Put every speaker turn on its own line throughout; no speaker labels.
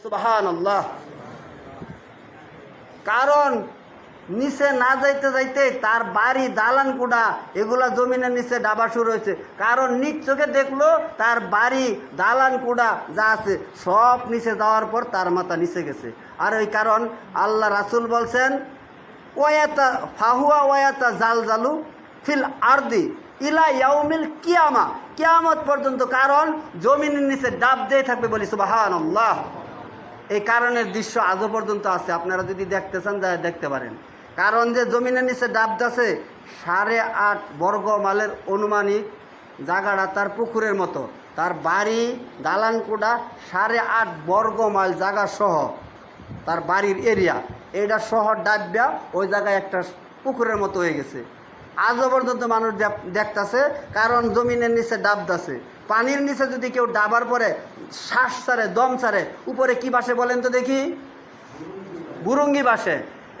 সুবহানাল্লাহ। কারণ নিচে না যাইতে যাইতে তার বাড়ি দালান কোঠা এগুলা জমিনের নিচে ডাবা শুরু হয়েছে। কারণ নিজ চোখে দেখলো তার বাড়ি দালান কোঠা যা আছে সব নিচে যাওয়ার পর তার মাথা নিচে গেছে। আর ওই কারণ আল্লাহ রাসূল বলছেন ওয়ায়াতা ফাহুয়া ওয়ায়াতা জালজালু ফিল আরদি ইলা ইয়াউমিল কিয়ামা, কিয়ামত পর্যন্ত কারণ জমিনের নিচে ডাব দিয়ে থাকবে। বলি সুবহানাল্লাহ। এই কারণের দৃশ্য আজও পর্যন্ত আছে, আপনারা যদি দেখতে চান যা দেখতে পারেন। কারণ যে জমিনের নিচে ডাবদাছে 8.5 বর্গ মাইলের অনুমানিক জায়গাটা তার পুকুরের মতো, তার বাড়ি দালান কোঠা 8.5 বর্গ মাইল জায়গা সহ তার বাড়ির এরিয়া এইটা শহর ডাববা ওই জায়গায় একটা পুকুরের মতো হয়ে গেছে। আজও পর্যন্ত মানুষ দেখতেছে, কারণ জমিনের নিচে ডাবদাছে। পানির নিচে যদি কেউ ডাবার পরে শ্বাস ছাড়ে, দম ছাড়ে, উপরে কি বাসে বলেন তো দেখি? বুরুঙ্গি বাসে।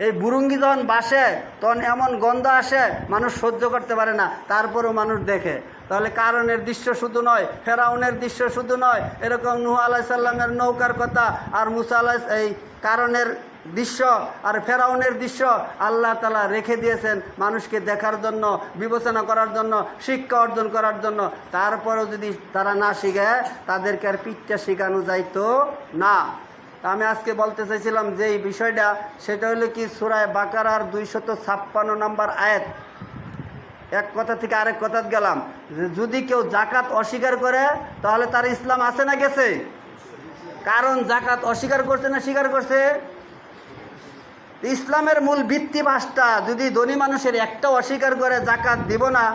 এই বুরুঙ্গি যখন বাসে তখন এমন গন্ধ আসে মানুষ সহ্য করতে পারে না, তারপরেও মানুষ দেখে। তাহলে কারণের দৃশ্য শুধু নয়, ফেরাউনের দৃশ্য শুধু নয়, এরকম নূহ আলাইহিস সালামের নৌকার কথা আর মুসা এই কারণের দৃশ্য আর ফেরাউনের দৃশ্য আল্লাহ তাআলা রেখে দিয়েছেন মানুষকে দেখার জন্য, বিবেচনা করার জন্য, শিক্ষা অর্জন করার জন্য। তারপরেও যদি তারা না শিখে তাদেরকে আর পিঠটা শেখানো যাইতো না। আমি আজকে বলতে চাইছিলাম যে এই বিষয়টা, সেটা হলো কি সূরা বাকারার 256 নম্বর আয়াত। এক কথা থেকে আরেক কথা গেলাম যে যদি কেউ জাকাত অস্বীকার করে তাহলে তার ইসলাম আছে না গেছে? কারণ জাকাত অস্বীকার করছে না স্বীকার করছে? ইসলামের মূল ভিত্তি 5টা, যদি ধনী মানুষের একটা অস্বীকার করে জাকাত দিব না,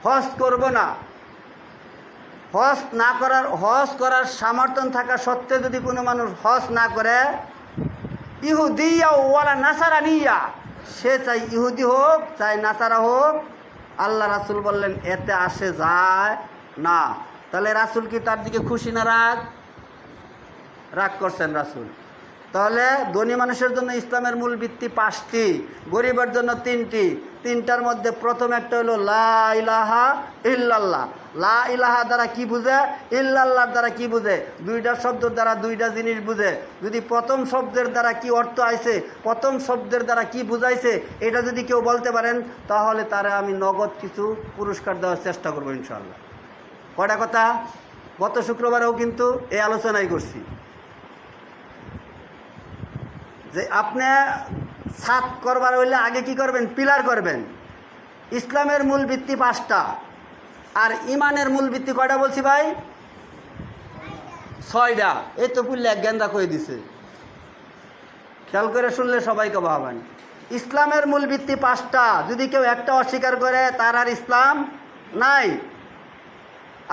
হজ করব না, হজ করার সামর্থ্য থাকা সত্ত্বেও যদি কোনো মানুষ হজ না করে, ইহুদিয়া ওয়ালা নাসারানিয়া, সে চাই ইহুদি হোক চাই নাসারা হোক, আল্লাহ রাসূল বললেন এতে আসে যায় না। তাহলে রাসূল কি তার দিকে খুশি না রাগ করছেন রাসূল? তাহলে ধনী মানুষের জন্য ইসলামের মূল ভিত্তি 5টি, গরিবের জন্য 3টি। 3টার মধ্যে প্রথম একটা হলো লা ইলাহা ইল্লাল্লাহ। লা ইলাহা দ্বারা কি বুঝে, ইল্লাল্লাহর দ্বারা কি বুঝে? 2টা শব্দের দ্বারা 2টা জিনিস বুঝে। যদি প্রথম শব্দের দ্বারা কি অর্থ আইছে, প্রথম শব্দের দ্বারা কি বুঝাইছে, এটা যদি কেউ বলতে পারেন তাহলে তারা আমি নগদ কিছু পুরস্কার দেওয়ার চেষ্টা করবো ইনশাআল্লাহ। কয়টা কথা গত শুক্রবারেও কিন্তু এই আলোচনাই করছি যে আপনি ছাদ করবার হইলে আগে কি করবেন? পিলার করবেন। ইসলামের মূল ভিত্তি 5টা, আর ইমানের মূল ভিত্তি কয়টা বলছি ভাই? 6টা। এই তো পুরলে এক গেন্দা করে দিছে, খেয়াল করে শুনলে সবাইকে ভাবেন। ইসলামের মূল ভিত্তি 5টা, যদি কেউ একটা অস্বীকার করে তার আর ইসলাম নাই।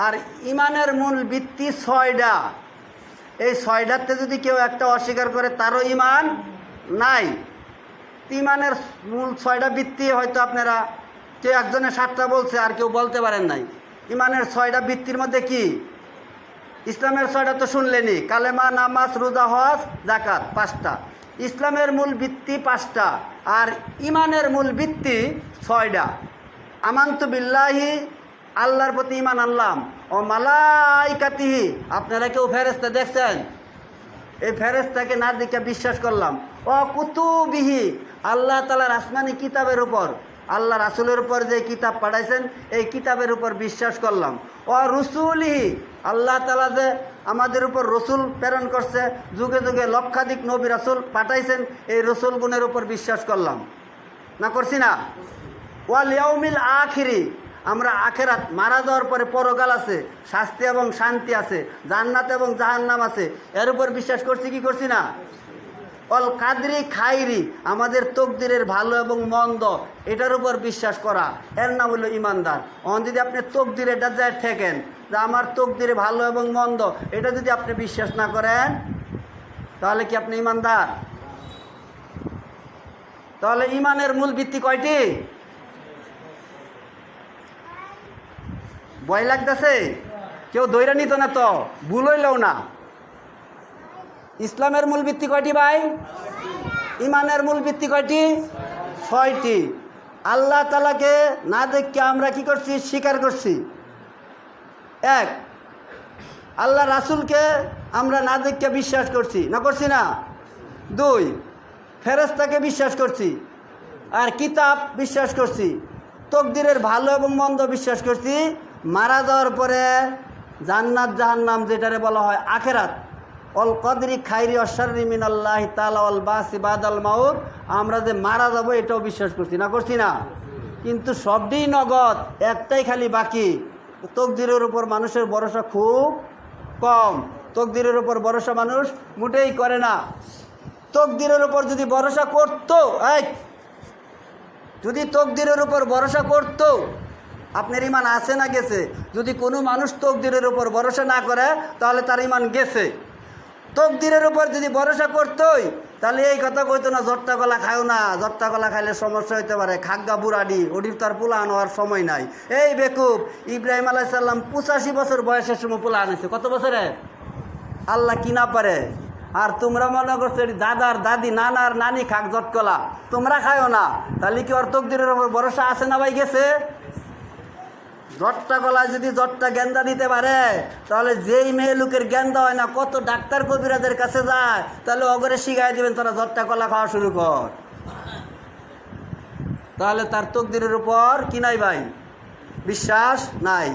আর ইমানের মূল ভিত্তি 6টা, এই 6টাতে যদি কেউ একটা অস্বীকার করে তারও ইমান নাই। ইমানের মূল 6টা ভিত্তি হয়তো আপনারা কেউ একজনে 7টা বলছে আর কেউ বলতে পারেন নাই। ইমানের 6টা ভিত্তির মধ্যে কি? ইসলামের 6টা তো শুনলেনি, কালেমা, নামাজ, রোজা, হজ, জাকাত, 5টা। ইসলামের মূল ভিত্তি 5টা আর ইমানের মূল ভিত্তি 6টা। আমানতু বিল্লাহি, আল্লাহর প্রতি ইমান আনলাম, ও মালাইকাতিহি, আপনারা কেউ ফেরেশতা দেখছেন? এই ফেরেশতাকে না দেখে বিশ্বাস করলাম। ও কুতুবিহি, আল্লাহ তাআলার আসমানি কিতাবের উপর, আল্লাহ রাসূলের উপর যে কিতাব পাঠাইছেন এই কিতাবের উপর বিশ্বাস করলাম। ও রুসুলিহি, আল্লাহ তাআলা যে আমাদের উপর রসুল প্রেরণ করছে, যুগে যুগে লক্ষাধিক নবী রাসূল পাঠাইছেন, এই রসুলগুনের উপর বিশ্বাস করলাম না? করছি না? ওয়াল ইয়াউমিল আখিরি, আমরা আখেরাত মারা যাওয়ার পরে পরকাল আছে, শাস্তি এবং শান্তি আছে, জান্নাত এবং জাহান্নাম আছে, এর উপর বিশ্বাস করছি কি করছি না? অল কাদরি খাইরি, আমাদের তকদিরের ভালো এবং মন্দ এটার উপর বিশ্বাস করা, এর নাম হলো ইমানদার। যদি আপনি তকদির এটা যায় ঠেকেন যে আমার তকদিরে ভালো এবং মন্দ, এটা যদি আপনি বিশ্বাস না করেন তাহলে কি আপনি ইমানদার? তাহলে ইমানের মূল ভিত্তি কয়টি? ভয় লাগতেছে? কেউ দৈরা নিত না তো, ভুল হইলেও না। ইসলামের মূল ভিত্তি কয়টি ভাই? ইমানের মূল ভিত্তি কয়টি? 6টি। আল্লাহ তাআলাকে না দেখে আমরা কি করছি? স্বীকার করছি। 1, আল্লাহ রাসূলকে আমরা না দেখে বিশ্বাস করছি, না করছি না? 2, ফেরেশতাকে বিশ্বাস করছি, আর কিতাব বিশ্বাস করছি, তকদিরের ভালো এবং মন্দ বিশ্বাস করছি, মারা যাওয়ার পরে জান্নাত জাহান্নাম যেটারে বলা হয় আখেরাত, অল কদরি খাইরি অশাররি মিনাল্লাহি তাআলা ওয়াল বাসি বাদাল মাউত, আমরা যে মারা যাব এটাও বিশ্বাস করছি, না করছি না? কিন্তু সবটাই নগদ, একটাই খালি বাকি, তকদিরের উপর মানুষের ভরসা খুব কম। তকদিরের উপর ভরসা মানুষ মোটেই করে না। তকদিরের উপর যদি ভরসা করতো, যদি তকদিরের উপর ভরসা করতো, আপনার ইমান আছে না গেছে? যদি কোনো মানুষ তকদিরের উপর ভরসা না করে তাহলে তার ইমান গেছে। তকদিরের উপর যদি ভরসা করতোই তাহলে এই কথা কইতো না, জট্টা কলা খাও না, জট্টা কলা খাইলে সমস্যা হইতে পারে, খাগ্গা বুড়াডি, ওটির তার পোলান হওয়ার সময় নাই। এই বেকুব, ইব্রাহিম আলাইহিস সালাম 85 বছর বয়সের সময় পোলা আনেছে। কত বছরে? আল্লাহ কি না পারে? আর তোমরা মনে করছো দাদার দাদি নানার নানি খাক জটকলা, তোমরা খায়ও না, তাহলে কি ওর তকদিরের উপর ভরসা আছে না ভাই গেছে? জট্টা গলায় যদি জট্টা গেন্দা দিতে পারে তাহলে যেই মেয়ে লোকের গেন্দা হয় না, কত ডাক্তার কবিরাদের কাছে যায়, তাহলে অগরে শিখাই দিবেন তোরা জট্টা কলা খাওয়া শুরু কর। তাহলে তার তকদিরের উপর কি নাই ভাই? বিশ্বাস নাই।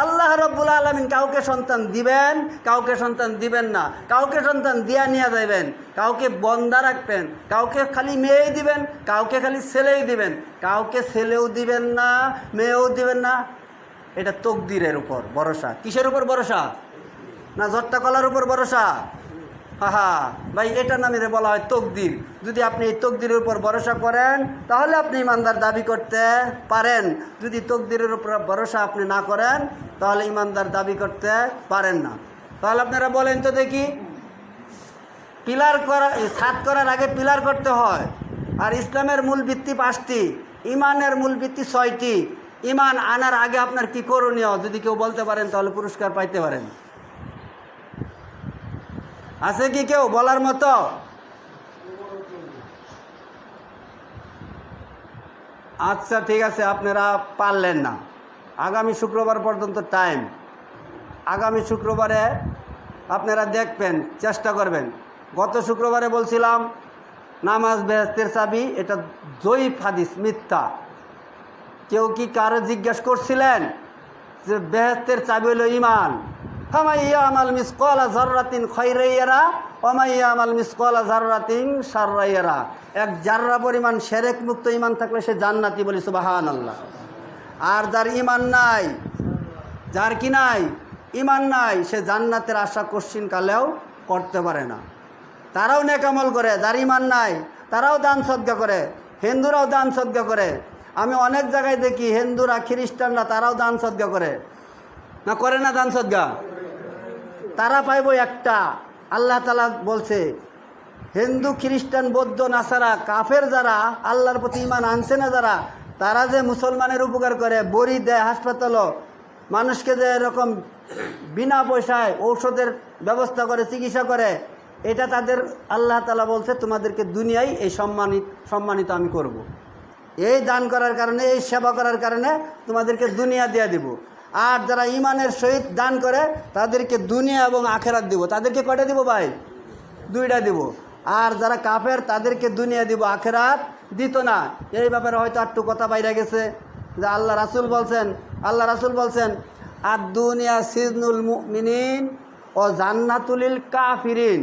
আল্লাহ রাব্বুল আলামিন কাউকে সন্তান দিবেন, কাউকে সন্তান দিবেন না, কাউকে সন্তান দিয়া নিয়ে যাবেন, কাউকে বন্দা রাখবেন, কাউকে খালি মেয়েই দিবেন, কাউকে খালি ছেলেই দিবেন, কাউকে ছেলেও দিবেন না, মেয়েও দিবেন না। এটা তকদিরের উপর ভরসা। কিসের উপর ভরসা? না জট্টা কলার উপর ভরসা? হা ভাই, এটা নামে বলা হয় তকদির। যদি আপনি এই তকদিরের উপর ভরসা করেন তাহলে আপনি ইমানদার দাবি করতে পারেন। যদি তকদিরের উপর ভরসা আপনি না করেন তাহলে ইমানদার দাবি করতে পারেন না। তাহলে আপনারা বলেন তো দেখি, পিলার করা, ছাদ করার আগে পিলার করতে হয়। আর ইসলামের মূল ভিত্তি 5টি, ইমানের মূল ভিত্তি 6টি। ইমান আনার আগে আপনার কি করণীয় যদি কেউ বলতে পারেন তাহলে পুরস্কার পাইতে পারেন। আছে কি কেউ বলার মতো? আচ্ছা ঠিক আছে, আপনারা পারলেন না। আগামী শুক্রবার পর্যন্ত টাইম। আগামী শুক্রবারে আপনারা দেখবেন, চেষ্টা করবেন। গত শুক্রবারে বলছিলাম নামাজ বেহেশতের চাবি, এটা জয়ীফ হাদিস, মিথ্যা। কেউ কি কারো জিজ্ঞাসা করছিলেন যে বেহেশতের চাবি হলো ইমান? ফামাইয়া আমাল মিসকালা যাররাতিন খায়রাইয়ারা ওমাইয়া আমাল মিসকালা যাররাতিন শাররাইয়ারা। এক জাররা পরিমাণ শিরক মুক্ত ইমান থাকলে সে জান্নাতি, বলি সুবহানাল্লাহ। আর যার ইমান নাই, যার কি নাই, ইমান নাই, সে জান্নাতের আশা কোশ্চিন কালেও করতে পারে না। তারাও নেক আমল করে, যার ইমান নাই তারাও দান সদকা করে, হিন্দুরাও দান সদকা করে। আমি অনেক জায়গায় দেখি হিন্দুরা খ্রিস্টানরা তারাও দান সদকা করে, না করে না দান সদকা? তারা পাইব একটা। আল্লাহ তাআলা বলছে হিন্দু খ্রিস্টান বৌদ্ধ নাসারা কাফের যারা আল্লাহর প্রতি ইমান আনছে না যারা, তারা যে মুসলমানের উপকার করে, বড়ি দেয় হাসপাতালও, মানুষকে যে এরকম বিনা পয়সায় ঔষধের ব্যবস্থা করে, চিকিৎসা করে, এটা তাদের আল্লাহ তাআলা বলছে তোমাদেরকে দুনিয়ায় এই সম্মানিত আমি করব। এই দান করার কারণে, এই সেবা করার কারণে তোমাদেরকে দুনিয়া দিয়ে দিব। আর যারা ইমানের সহিত দান করে তাদেরকে দুনিয়া এবং আখেরাত দিব। তাদেরকে কয়টা দিব ভাই? 2টা দিব। আর যারা কাফের তাদেরকে দুনিয়া দিব, আখেরাত দিত না। এই ব্যাপারে হয়তো একটু কথা বাইরে গেছে যে আল্লাহ রাসূল বলছেন আর দুনিয়া সিজনুল মুমিনিন ও জান্নাতুলিল কাফিরিন।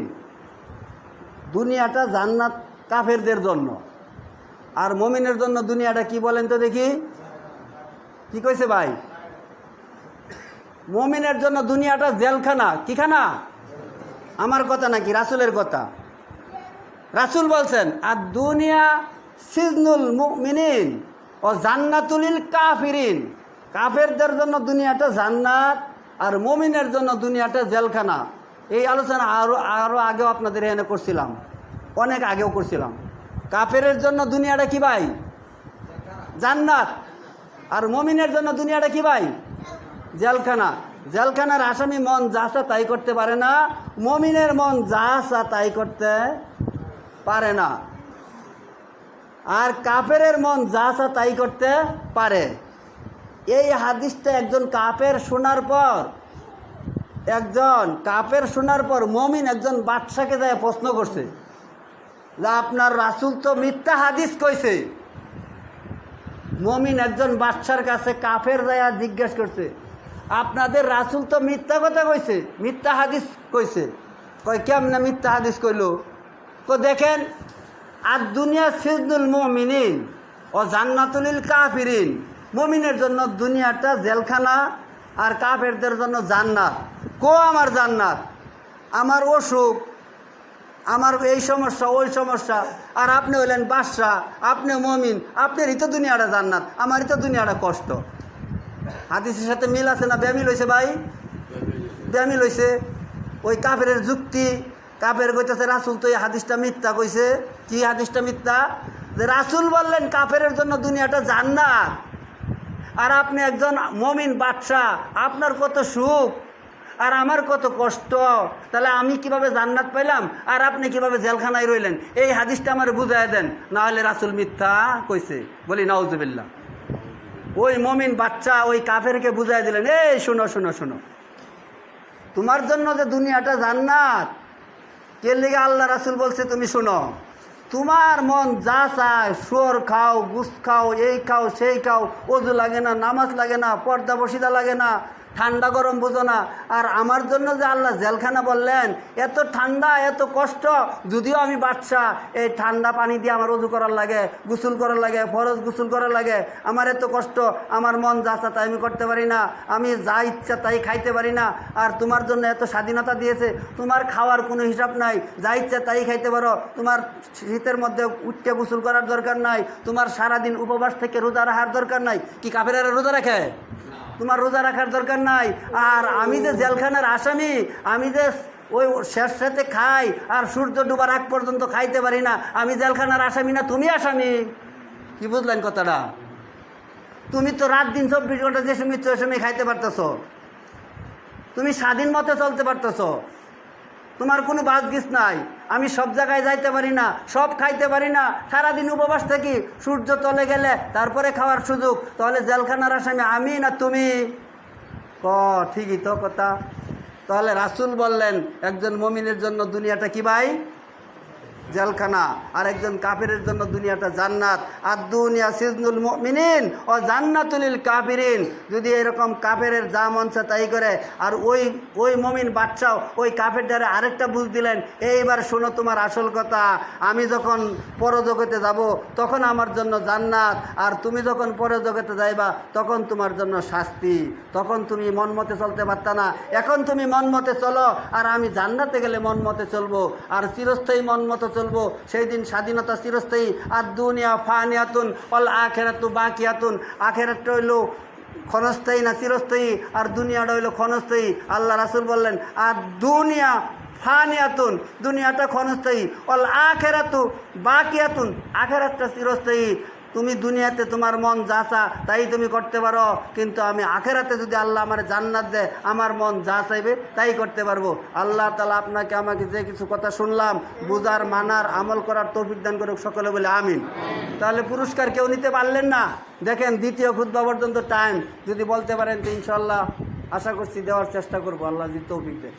দুনিয়াটা জান্নাত কাফেরদের জন্য, আর মুমিনের জন্য দুনিয়াটা কি বলেন তো দেখি? কি কইছে ভাই? মুমিনের জন্য দুনিয়াটা জেলখানা। কি খানা? আমার কথা নাকি রাসূলের কথা? রাসূল বলছেন আর দুনিয়া সিজনুল মুমিনিন ও জান্নাতুলিল কাফিরিন। কাফেরদের জন্য দুনিয়াটা জান্নাত আর মুমিনের জন্য দুনিয়াটা জেলখানা। এই আলোচনা আরো আগেও আপনাদের এখানে করছিলাম, অনেক আগেও করছিলাম। কাফেরের জন্য দুনিয়াটা কি ভাই? জান্নাত। আর মুমিনের জন্য দুনিয়াটা কি ভাই? জেলখানা। জেলখানার আসামি মন যা চা তাই করতে পারে না, মুমিনের মন যা চা তাই করতে পারে না। আর কাফেরের মন যা চা তাই করতে পারে। এই হাদিসটা একজন কাফের শোনার পর একজন কাফের শোনার পর মমিন একজন বাদশাকে যায় প্রশ্ন করছে যে আপনার রাসূল তো মিথ্যা হাদিস কইছে। মমিন একজন বাদশার কাছে কাফের যায় জিজ্ঞেস করছে আপনাদের রাসূল তো মিথ্যা কথা কইছে, মিথ্যা হাদিস কইছে। কয় কেমনে মিথ্যা হাদিস কইল? দেখেন, আর দুনিয়া সিজনুল মুমিনিন ও জান্নাতুল কাফিরিন। মুমিনের জন্য দুনিয়াটা জেলখানা আর কাফেরদের জন্য জান্নাত। আমার জান্নাত, আমার অসুখ, আমার এই সমস্যা ওই সমস্যা, আর আপনি হইলেন বাদশা, আপনি মুমিন, আপনারই তো দুনিয়াটা জান্নাত, আমারই তো দুনিয়াটা কষ্ট। হাদিসের সাথে মিল আছে না বেমিল হয়েছে ভাই? বেমিল হয়েছে। ওই কাফেরের যুক্তি, কাফের কইতেছে রাসূল তো এই হাদিসটা মিথ্যা কইছে। কি হাদিসটা মিথ্যা? যে রাসূল বললেন কাফেরের জন্য দুনিয়াটা জান্নাত, আর আপনি একজন মুমিন বাদশা, আপনার কত সুখ আর আমার কত কষ্ট, তাহলে আমি কিভাবে জান্নাত পাইলাম আর আপনি কিভাবে জেলখানায় রইলেন? এই হাদিসটা আমার বুঝায় দেন, না হলে রাসূল মিথ্যা কইছে। বলি নাউজুবিল্লাহ। ওই মুমিন বাচ্চা ওই কাফেরকে বুঝাই দিলেন, এই শোনো শোনো শোনো, তোমার জন্য যে দুনিয়াটা জান্নাত, কে লিগে আল্লাহ রাসূল বলছে তুমি শোনো। তোমার মন যা চায়, শুয়োর খাও, গুস খাও, এই খাও সেই খাও, ওযু লাগে না, নামাজ লাগে না, পর্দা বসিদা লাগে না, ঠান্ডা গরম বুঝো না। আর আমার জন্য যে আল্লাহ জেলখানা বললেন, এত ঠান্ডা এত কষ্ট, যদিও আমি বাদশা, এই ঠান্ডা পানি দিয়ে আমার ওযু করার লাগে, গোসল করার লাগে, ফরজ গোসল করার লাগে, আমার এত কষ্ট, আমার মন যা চা তাই আমি করতে পারি না, আমি যা ইচ্ছা তাই খাইতে পারি না। আর তোমার জন্য এত স্বাধীনতা দিয়েছে, তোমার খাওয়ার কোনো হিসাব নাই, যা ইচ্ছা তাই খাইতে পারো, তোমার শীতের মধ্যে উঠতে গোসল করার দরকার নাই, তোমার সারাদিন উপবাস থেকে রোজা রাখার দরকার নাই। কি কাফেরেরা রোজা রাখে? তোমার রোজা রাখার দরকার নাই। আর আমি যে জেলখানার আসামি, আমি যে ওই শেষ সাথে খাই আর সূর্য ডুবার আগ পর্যন্ত খাইতে পারি না, আমি জেলখানার আসামি না তুমি আসামি? কি বুঝলেন কথাটা? তুমি তো রাত দিন 24 ঘন্টা যে সময় ইচ্ছে ওই সময় খাইতে পারতেছ, তুমি স্বাধীন মতে চলতে পারতেছ, তোমার কোনো বাজগিস নাই। আমি সব জায়গায় যাইতে পারি না, সব খাইতে পারি না, সারাদিন উপবাস থাকি, সূর্য চলে গেলে তারপরে খাওয়ার সুযোগ। তাহলে জেলখানার আসামি আমি না তুমি? ঠিকই তো কথা। তাহলে রাসূল বললেন একজন মুমিনের জন্য দুনিয়াটা কি ভাই? জেলখানা, আর একজন কাফেরের জন্য দুনিয়াটা জান্নাত। আর দুনিয়া সিজনুল মুমিনিন ও জান্নাতুল কাফিরিন। যদি এরকম কাফেরের যা মন চায় তাই করে, আর ওই মুমিন বাদশাও ওই কাফেরটারে আরেকটা বুঝ দিলেন, এইবার শোনো তোমার আসল কথা, আমি যখন পরজগতে যাব তখন আমার জন্য জান্নাত, আর তুমি যখন পরজগতে যাইবা তখন তোমার জন্য শাস্তি। তখন তুমি মন মতে চলতে পারতা না, এখন তুমি মন মতে চলো, আর আমি জান্নাতে গেলে মন মতে চলবো, আর চিরস্থায়ী মন মতো চলবো। সেই দিন স্বাধীনতা চিরস্থায়ী। আর দুনিয়া ফানিয়াতুন অল আখিরাতু বাকিয়াতুন। আখিরাতটা হইল ক্ষণস্থায়ী না চিরস্থায়ী, আর দুনিয়াটা হইল ক্ষণস্থায়ী। আল্লাহ রাসূল বললেন আর দুনিয়া ফানিয়াতুন, দুনিয়াটা ক্ষণস্থায়ী, অল আখিরাতু বাকিয়াতুন, আখিরাতটা চিরস্থায়ী। তুমি দুনিয়াতে তোমার মন যা চা তাই তুমি করতে পারো, কিন্তু আমি আখেরাতে যদি আল্লাহ আমার জান্নাত দেয়, আমার মন যা চাইবে তাই করতে পারবো। আল্লাহ তাআলা আপনাকে আমাকে যে কিছু কথা শুনলাম বুঝার, মানার, আমল করার তৌফিক দান করুক, সকলে বলে আমিন। তাহলে পুরস্কার কেউ নিতে পারলেন না? দেখেন দ্বিতীয় খুতবা পর্যন্ত টাইম, যদি বলতে পারেন তো ইনশাআল্লাহ আশা করছি দেওয়ার চেষ্টা করবো, আল্লাহ যদি তৌফিক দেয়।